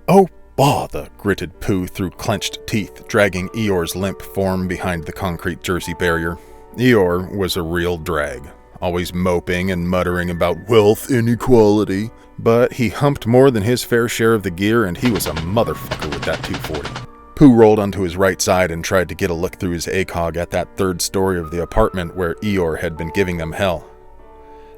"Oh, bother," gritted Pooh through clenched teeth, dragging Eeyore's limp form behind the concrete jersey barrier. Eeyore was a real drag, always moping and muttering about wealth inequality. But he humped more than his fair share of the gear, and he was a motherfucker with that 240. Pooh rolled onto his right side and tried to get a look through his ACOG at that third story of the apartment where Eeyore had been giving them hell.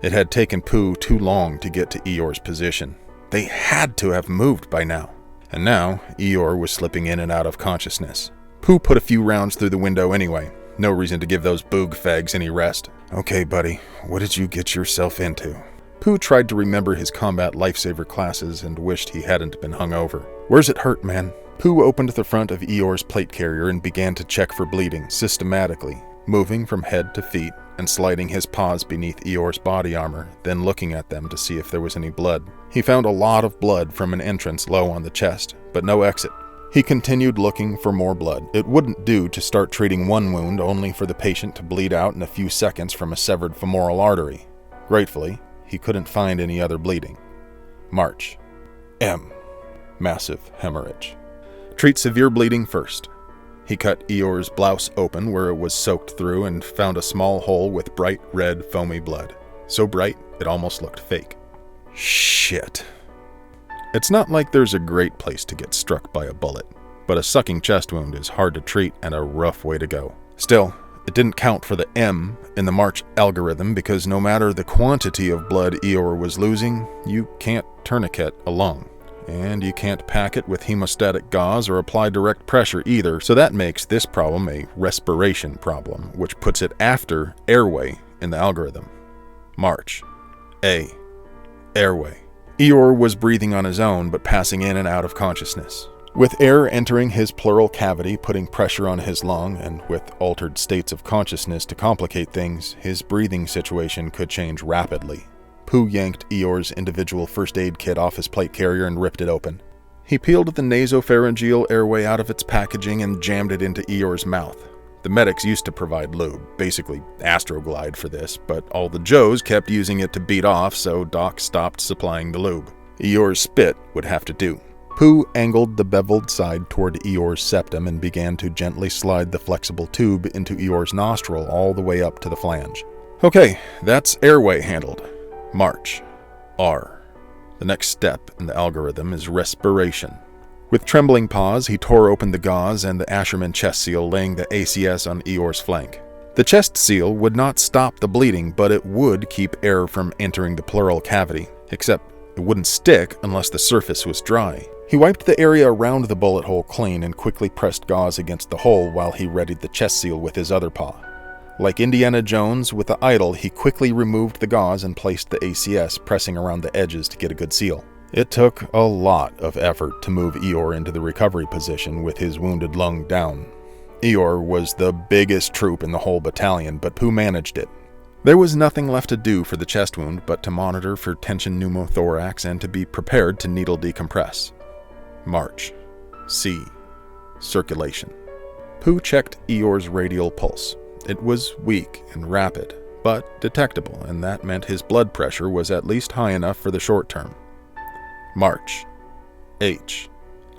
It had taken Pooh too long to get to Eeyore's position. They had to have moved by now. And now, Eeyore was slipping in and out of consciousness. Pooh put a few rounds through the window anyway. No reason to give those boog fags any rest. "Okay, buddy, what did you get yourself into?" Pooh tried to remember his combat lifesaver classes and wished he hadn't been hungover. "Where's it hurt, man?" Pooh opened the front of Eeyore's plate carrier and began to check for bleeding, systematically, moving from head to feet and sliding his paws beneath Eeyore's body armor, then looking at them to see if there was any blood. He found a lot of blood from an entrance low on the chest, but no exit. He continued looking for more blood. It wouldn't do to start treating one wound only for the patient to bleed out in a few seconds from a severed femoral artery. Gratefully, he couldn't find any other bleeding. March. M. Massive hemorrhage. Treat severe bleeding first. He cut Eeyore's blouse open where it was soaked through and found a small hole with bright red foamy blood. So bright, it almost looked fake. Shit. It's not like there's a great place to get struck by a bullet, but a sucking chest wound is hard to treat and a rough way to go. Still, it didn't count for the M in the March algorithm because no matter the quantity of blood Eeyore was losing, you can't tourniquet a lung. And you can't pack it with hemostatic gauze or apply direct pressure either, so that makes this problem a respiration problem, which puts it after airway in the algorithm. March. A. Airway. Eeyore was breathing on his own, but passing in and out of consciousness. With air entering his pleural cavity, putting pressure on his lung, and with altered states of consciousness to complicate things, his breathing situation could change rapidly. Pooh yanked Eeyore's individual first aid kit off his plate carrier and ripped it open. He peeled the nasopharyngeal airway out of its packaging and jammed it into Eeyore's mouth. The medics used to provide lube, basically Astroglide for this, but all the Joes kept using it to beat off, so Doc stopped supplying the lube. Eeyore's spit would have to do. Pooh angled the beveled side toward Eeyore's septum and began to gently slide the flexible tube into Eeyore's nostril all the way up to the flange. Okay, that's airway handled. March. R. The next step in the algorithm is respiration. With trembling paws, he tore open the gauze and the Asherman chest seal, laying the ACS on Eeyore's flank. The chest seal would not stop the bleeding, but it would keep air from entering the pleural cavity, except it wouldn't stick unless the surface was dry. He wiped the area around the bullet hole clean and quickly pressed gauze against the hole while he readied the chest seal with his other paw. Like Indiana Jones with the idol, he quickly removed the gauze and placed the ACS, pressing around the edges to get a good seal. It took a lot of effort to move Eeyore into the recovery position with his wounded lung down. Eeyore was the biggest troop in the whole battalion, but Pooh managed it. There was nothing left to do for the chest wound but to monitor for tension pneumothorax and to be prepared to needle decompress. March. C. Circulation. Pooh checked Eeyore's radial pulse. It was weak and rapid, but detectable, and that meant his blood pressure was at least high enough for the short term. March. H.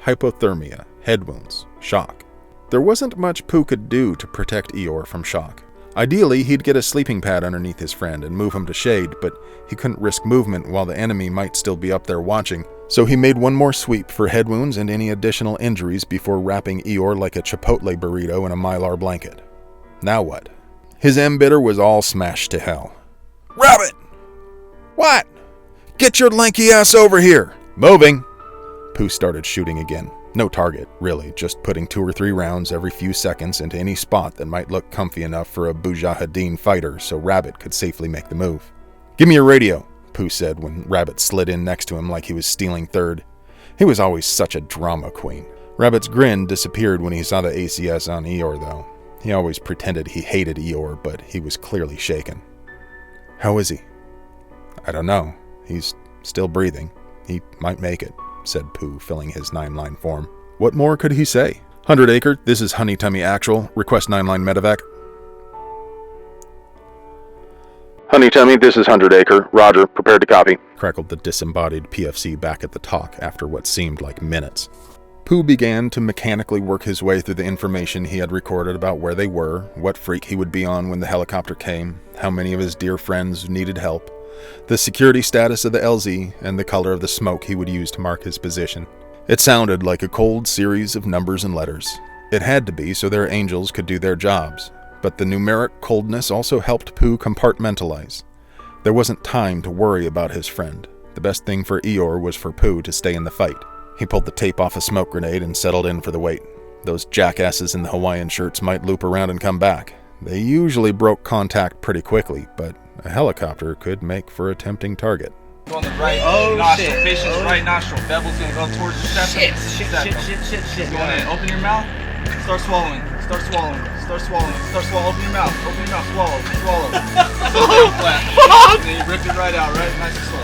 Hypothermia, head wounds, shock. There wasn't much Pooh could do to protect Eeyore from shock. Ideally, he'd get a sleeping pad underneath his friend and move him to shade, but he couldn't risk movement while the enemy might still be up there watching, so he made one more sweep for head wounds and any additional injuries before wrapping Eeyore like a Chipotle burrito in a Mylar blanket. Now what? His embitter was all smashed to hell. "Rabbit! What? Get your lanky ass over here! Moving!" Pooh started shooting again. No target, really, just putting 2 or 3 rounds every few seconds into any spot that might look comfy enough for a Mujahideen fighter so Rabbit could safely make the move. "Give me your radio," Pooh said when Rabbit slid in next to him like he was stealing third. He was always such a drama queen. Rabbit's grin disappeared when he saw the ACS on Eeyore, though. He always pretended he hated Eeyore, but he was clearly shaken. "How is he?" "I don't know. He's still breathing. He might make it," said Pooh, filling his 9-line form. What more could he say? 100 Acre, this is Honey Tummy Actual. Request 9-line medevac. Honey-tummy, this is 100 Acre. Roger, prepared to copy, crackled the disembodied PFC back at the talk after what seemed like minutes. Pooh began to mechanically work his way through the information he had recorded about where they were, what freak he would be on when the helicopter came, how many of his dear friends needed help, the security status of the LZ, and the color of the smoke he would use to mark his position. It sounded like a cold series of numbers and letters. It had to be so their angels could do their jobs, but the numeric coldness also helped Pooh compartmentalize. There wasn't time to worry about his friend. The best thing for Eeyore was for Pooh to stay in the fight. He pulled the tape off a smoke grenade and settled in for the wait. Those jackasses in the Hawaiian shirts might loop around and come back. They usually broke contact pretty quickly, but a helicopter could make for a tempting target. Go on the right nostril, patience, right nostril. Bevel's gonna go towards the septum. Shit. Go on in, open your mouth, start swallowing. Open your mouth, swallow. So down flat. And then you rip it right out, right? Nice and slow.